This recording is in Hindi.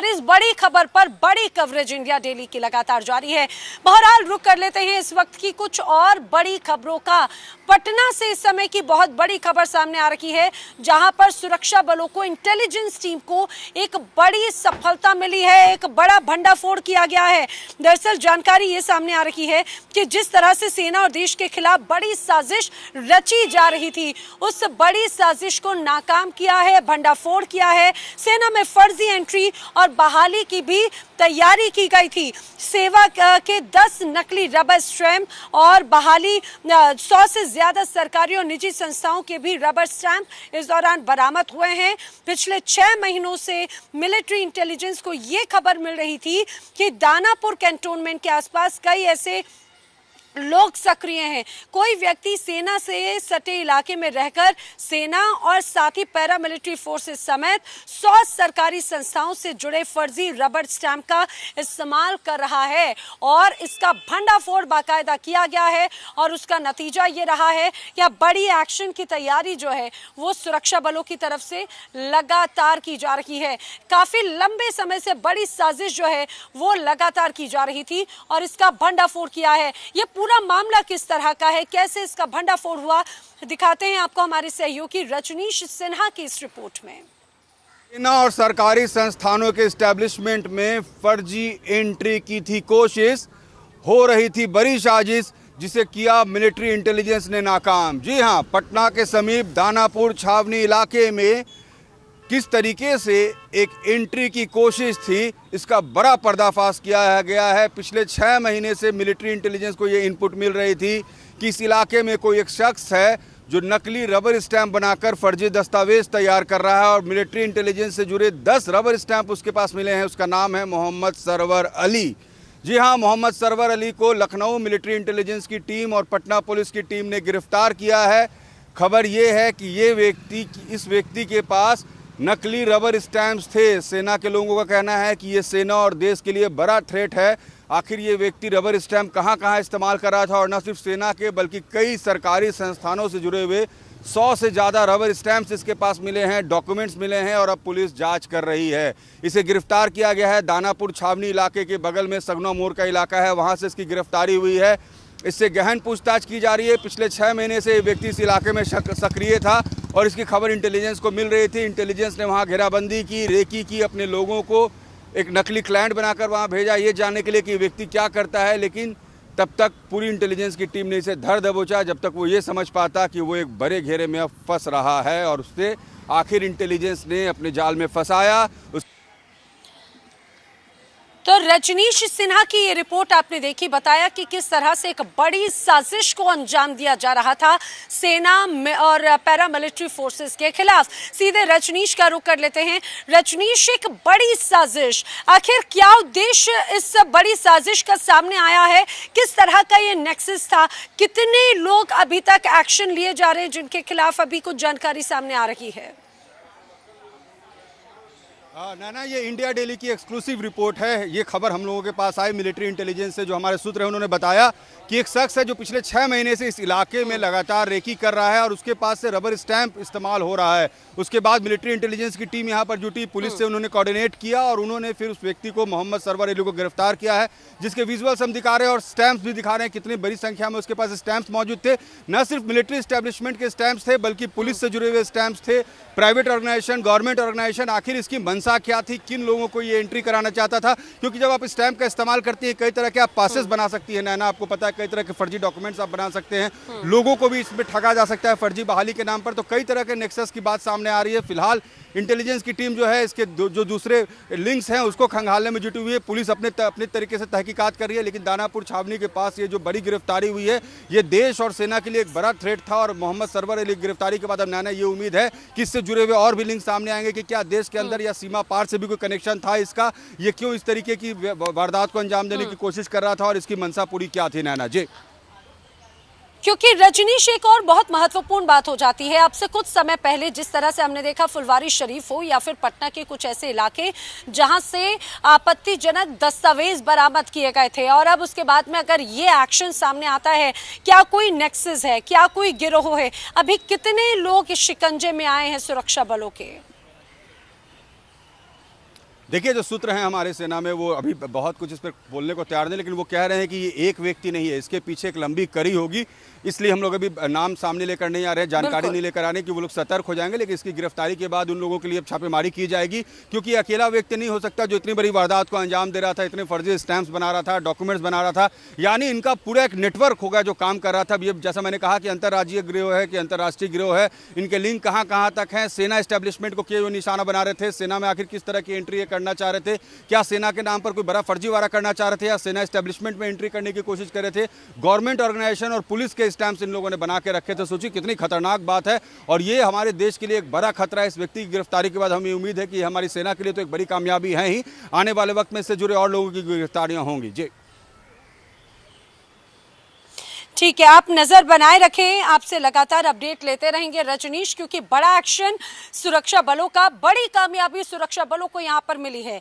और इस बड़ी खबर पर बड़ी कवरेज इंडिया डेली की लगातार जारी है। बहरहाल रुक कर लेते हैं इस वक्त की कुछ और बड़ी खबरों का। पटना से इस समय की बहुत बड़ी खबर सामने आ रही है, जहां पर सुरक्षा बलों को, इंटेलिजेंस टीम को एक बड़ी सफलता मिली है, एक बड़ा भंडाफोड़ किया गया है। दरअसल जानकारी ये सामने आ रही है कि जिस तरह से सेना और देश के खिलाफ बड़ी साजिश रची जा रही थी, उस बड़ी साजिश को नाकाम किया है, भंडाफोड़ किया है। सेना में फर्जी एंट्री और बहाली की भी तैयारी की गई थी। सेवा के 10 नकली रबर स्टैंप और बहाली 100 से ज्यादा सरकारी और निजी संस्थाओं के भी रबर स्टैंप इस दौरान बरामद हुए हैं। पिछले 6 महीनों से मिलिट्री इंटेलिजेंस को ये खबर मिल रही थी कि दानापुर कैंटोनमेंट के आसपास कई ऐसे लोग सक्रिय हैं। कोई व्यक्ति सेना से सटे इलाके में रहकर सेना और साथ ही पैरामिलिट्री फोर्सेस समेत 100 सरकारी संस्थाओं से जुड़े फर्जी रबर स्टैंप का इस्तेमाल कर रहा है और इसका भंडाफोड़ बाकायदा किया गया है। और उसका नतीजा ये रहा है कि बड़ी एक्शन की तैयारी जो है वो सुरक्षा बलों की तरफ से लगातार की जा रही है। काफी लंबे समय से बड़ी साजिश जो है वो लगातार की जा रही थी और इसका भंडाफोड़ किया है। ये पूरा मामला किस तरह का है, कैसे इसका भंडाफोड़ हुआ, दिखाते हैं आपको हमारे सहयोगी रजनीश सिन्हा की इस रिपोर्ट में। सेना और सरकारी संस्थानों के एस्टेब्लिशमेंट में फर्जी एंट्री की थी कोशिश, हो रही थी बड़ी साजिश, जिसे किया मिलिट्री इंटेलिजेंस ने नाकाम। जी हां, पटना के समीप दानापुर छावनी इलाके में किस तरीके से एक एंट्री की कोशिश थी, इसका बड़ा पर्दाफाश किया गया है। पिछले 6 महीने से मिलिट्री इंटेलिजेंस को ये इनपुट मिल रही थी कि इस इलाके में कोई एक शख्स है जो नकली रबर स्टैंप बनाकर फर्जी दस्तावेज तैयार कर रहा है और मिलिट्री इंटेलिजेंस से जुड़े 10 रबर स्टैंप उसके पास मिले हैं। उसका नाम है मोहम्मद सरवर अली। जी हाँ, मोहम्मद सरवर अली को लखनऊ मिलिट्री इंटेलिजेंस की टीम और पटना पुलिस की टीम ने गिरफ्तार किया है। खबर ये है कि इस व्यक्ति के पास नकली रबर स्टैंप्स थे। सेना के लोगों का कहना है कि ये सेना और देश के लिए बड़ा थ्रेट है। आखिर ये व्यक्ति रबर स्टैंप कहाँ इस्तेमाल कर रहा था, और न सिर्फ सेना के बल्कि कई सरकारी संस्थानों से जुड़े हुए 100 से ज़्यादा रबर स्टैंप्स इसके पास मिले हैं, डॉक्यूमेंट्स मिले हैं और अब पुलिस जांच कर रही है। इसे गिरफ्तार किया गया है। दानापुर छावनी इलाके के बगल में सगनौ मोड़ का इलाका है, वहाँ से इसकी गिरफ्तारी हुई है। इससे गहन पूछताछ की जा रही है। पिछले 6 महीने से ये व्यक्ति इस इलाके में सक्रिय था और इसकी खबर इंटेलिजेंस को मिल रही थी। इंटेलिजेंस ने वहाँ घेराबंदी की, रेकी की, अपने लोगों को एक नकली क्लाइंट बनाकर वहाँ भेजा ये जानने के लिए कि व्यक्ति क्या करता है। लेकिन तब तक पूरी इंटेलिजेंस की टीम ने इसे धर दबोचा जब तक वो ये समझ पाता कि वो एक बड़े घेरे में अब फंस रहा है, और उससे आखिर इंटेलिजेंस ने अपने जाल में फंसाया। तो रजनीश सिन्हा की ये रिपोर्ट आपने देखी, बताया कि किस तरह से एक बड़ी साजिश को अंजाम दिया जा रहा था सेना और पैरामिलिट्री फोर्सेस के खिलाफ। सीधे रजनीश का रुख कर लेते हैं। रजनीश, एक बड़ी साजिश, आखिर क्या उद्देश्य इस बड़ी साजिश का सामने आया है? किस तरह का ये नेक्सस था? कितने लोग अभी तक एक्शन लिए जा रहे हैं जिनके खिलाफ अभी कुछ जानकारी सामने आ रही है? ना ये इंडिया डेली की एक्सक्लूसिव रिपोर्ट है। ये खबर हम लोगों के पास आई मिलिट्री इंटेलिजेंस से, जो हमारे सूत्र हैं उन्होंने बताया कि एक शख्स है जो पिछले 6 महीने से इस इलाके में लगातार रेकी कर रहा है और उसके पास से रबर स्टैंप इस्तेमाल हो रहा है। उसके बाद मिलिट्री इंटेलिजेंस की टीम यहाँ पर जुटी, पुलिस से उन्होंने कोऑर्डिनेट किया और उन्होंने फिर उस व्यक्ति को, मोहम्मद सरवर अली को गिरफ्तार किया है, जिसके विजुअल्स हम दिखा रहे हैं और स्टैंप्स भी दिखा रहे हैं। कितनी बड़ी संख्या में उसके पास स्टैंप्स मौजूद थे। न सिर्फ मिलिट्री एस्टेब्लिशमेंट के स्टैंप्स थे बल्कि पुलिस से जुड़े हुए स्टैंप्स थे, प्राइवेट ऑर्गेनाइजेशन, गवर्नमेंट ऑर्गेनाइजेशन। आखिर इसकी मंशा क्या थी, किन लोगों को ये एंट्री कराना चाहता था? क्योंकि जब आप स्टैंप का इस्तेमाल करती है, कई तरह के आप पासेस बना सकती है नैना, आपको पता है, कई तरह के फर्जी डॉक्यूमेंट्स आप बना सकते हैं, लोगों को भी इसमें ठगा जा सकता है फर्जी बहाली के नाम पर। तो कई तरह के नेक्सस की बात सामने आ रही है। फिलहाल इंटेलिजेंस की टीम जो है इसके जो दूसरे लिंक्स हैं उसको खंगालने में जुटी हुई है। पुलिस अपने तरीके से तहकीकात कर रही है। लेकिन दानापुर छावनी के पास ये जो बड़ी गिरफ्तारी हुई है, ये देश और सेना के लिए एक बड़ा थ्रेट था। और मोहम्मद सरवर अली की गिरफ्तारी के बाद अब नैना ये उम्मीद है कि इससे जुड़े हुए और भी लिंक सामने आएंगे कि क्या देश के अंदर या सीमा पार से भी कोई कनेक्शन था इसका, ये क्यों इस तरीके की वारदात को अंजाम देने की कोशिश कर रहा था और इसकी मंशा पूरी क्या थी नैना जी। क्योंकि रजनीश, एक और बहुत महत्वपूर्ण बात हो जाती है। अब से कुछ समय पहले जिस तरह से हमने देखा फुलवारी शरीफ हो या फिर पटना के कुछ ऐसे इलाके जहां से आपत्तिजनक दस्तावेज बरामद किए गए थे, और अब उसके बाद में अगर ये एक्शन सामने आता है, क्या कोई नेक्सस है, क्या कोई गिरोह है? अभी कितने लोग इस शिकंजे में आए हैं सुरक्षा बलों के? देखिए, जो सूत्र हैं हमारे सेना में वो अभी बहुत कुछ इस पर बोलने को तैयार नहीं, लेकिन वो कह रहे हैं कि ये एक व्यक्ति नहीं है, इसके पीछे एक लंबी कड़ी होगी। इसलिए हम लोग अभी नाम सामने लेकर नहीं आ रहे, जानकारी नहीं लेकर आ रहे कि वो लोग सतर्क हो जाएंगे, लेकिन इसकी गिरफ्तारी के बाद उन लोगों के लिए छापेमारी की जाएगी, क्योंकि अकेला व्यक्ति नहीं हो सकता जो इतनी बड़ी वारदात को अंजाम दे रहा था, इतने फर्जी स्टैंप्स बना रहा था, डॉक्यूमेंट्स बना रहा था। यानी इनका पूरा एक नेटवर्क होगा जो काम कर रहा था। ये जैसा मैंने कहा कि अंतर्राज्यीय गिरोह है कि अंतर्राष्ट्रीय गिरोह है, इनके लिंक कहाँ कहाँ तक हैं, सेना एस्टेब्लिशमेंट को क्यों निशाना बना रहे थे, सेना में आखिर किस तरह की एंट्री करना चाह रहे थे, क्या सेना के नाम पर कोई बड़ा फर्जीवाड़ा करना चाह रहे थे या सेना एस्टेब्लिशमेंट में एंट्री करने की कोशिश कर रहे थे। गवर्नमेंट ऑर्गेनाइजेशन और पुलिस के स्टैंप्स इन लोगों ने बना के रखे थे। सोचिए कितनी खतरनाक बात है, और ये हमारे देश के लिए एक बड़ा खतरा है। इस व्यक्ति की गिरफ्तारी के बाद हमें उम्मीद है कि हमारी सेना के लिए तो एक बड़ी कामयाबी है ही, आने वाले वक्त में इससे जुड़े और लोगों की गिरफ्तारियां होंगी। जी ठीक है, आप नजर बनाए रखें, आपसे लगातार अपडेट लेते रहेंगे रजनीश, क्योंकि बड़ा एक्शन सुरक्षा बलों का, बड़ी कामयाबी सुरक्षा बलों को यहां पर मिली है।